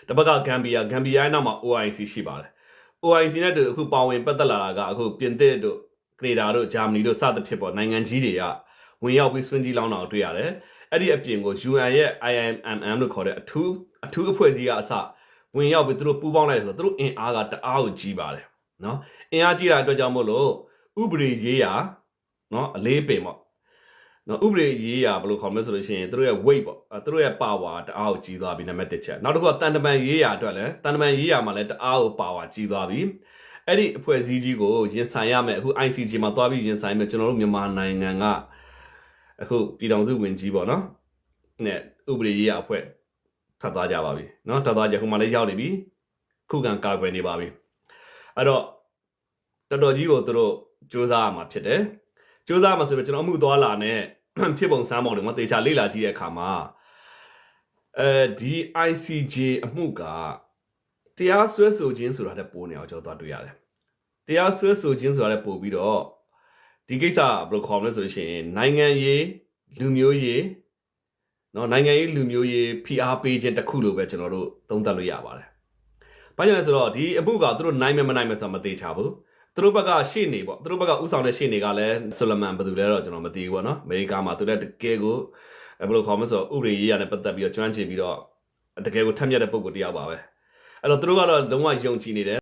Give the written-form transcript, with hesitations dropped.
တပတ်ကဂမ်ဘီယာနောက်မှာ OIC ရှိပါတယ် OIC နဲ့တူအခုပါဝင်ပတ်သက်လာတာကအခုပြင်သစ်တို့ကနေဒါတို့ဂျာမနီတို့စသဖြင့်ပေါ့နိုင်ငံကြီးတွေကဝင်ရောက်ပြီးဆွင်းကြီးလောင်းတာကိုတွေ့ရတယ်အဲ့ဒီအပြင်ကို UN ရဲ့ IMM လို့ခေါ်တဲ့အထူးအဖွဲ့အစည်းကအစဝင်ရောက်ပြီးသူတို့ပူးပေါင်းလိုက်ဆိုတော့သူတို့အင်အားကတအားကိုကြီးပါတယ်နော်အင်အားကြီးတာအတွက်ကြောင့်မို့လို့ဥပဒေရေးရာနော်အလေးပင်ပေါ့နော်ဥပဒေရေးရာဘယ်လိုခေါ်မလဲဆိုလို့ရှိရင်သူတို့ရဲ့ weight ပေါ့သူတို့ရဲ့ power တအားကိုကြီးသွားပြီနံပါတ်1ချက်နောက်တစ်ခုကတန်တမန်ရေးရာအတွက်လည်းတန်တမန်ရေးရာမှာလည်းတအားကို power ကြီးသွားပြီအဲ့ဒီအဖွဲ့အစည်းကြီးကိုရင်ဆိုင်ရမယ်အခု ICJ မှာသွားပြီးရင်ဆိုင်မယ်ကျွန်တော်တို့မြန်မာနိုင်ငံကအခုပြည်တော်စုဝင်ကြီးပေါ့နော်နဲ့ဥပဒေရေးရာအဖွဲ့ထပ်သွားကြပါပြီနော်ထပ်သွားကြခုမှလည်းရောက်နေပြီခုခံကာကွယ်နေပါပြီအဲ့တော့တော်တော်ကြီးကိုသူတို့စူးစမ်းရမှာဖြစ်တယ်စူးစမ်းမှာဆိုတော့ကျွန်တော်အမှုသွားလာနဲ့ဖြစ်ပုံစမ်းပုံတွေမှာတေချာလေ့လာကြည့်တဲ့အခါမှာဒီ ICJ အမှုကတရားစွဲဆိုခြင်းဆိုတာတဲ့ပိုးနေအောင်ကျွန်တော်တွေ့ရတယ်တရားစွဲဆိုခြင်းဆိုတာလည်းပို့ပြီးတော့ဒီကိစ္စဘယ်လိုခေါ်မလဲဆိုလို့ရှိရင်နိုင်ငံရေးလူမျိုးရေးနော်နိုင်ငံရေးလူမျိုးရေးဖိအားပေးခြင်းတစ်ခုလို့ပဲကျွန်တော်တို့သုံးသပ်လို့ရပါတယ်။ဘာကြောင့်လဲဆိုတော့ဒီအမှုကသူတို့နိုင်မယ်မနိုင်မယ်ဆိုတာမသိချဘူး။သူတို့ဘက်ကရှေ့နေပေါ့သူတို့ဘက်ကဥဆောင်တဲ့ရှေ့နေကလည်းဆိုလမန်ဘယ်သူလဲတော့ကျွန်တော်မသိဘူးပေါ့နော်။အမေရိကမှာသူလည်းတကယ်ကိုဘယ်လိုခေါ်မလဲဆိုတော့ဥပဒေရေးရနဲ့ပတ်သက်ပြီးတော့ကျွမ်းကျင်ပြီးတော့တကယ်ကိုထက်မြက်တဲ့ပုံကိုတရားပါပဲ။အဲ့တော့သူတို့ကတော့လုံးဝယုံကြည်နေတယ်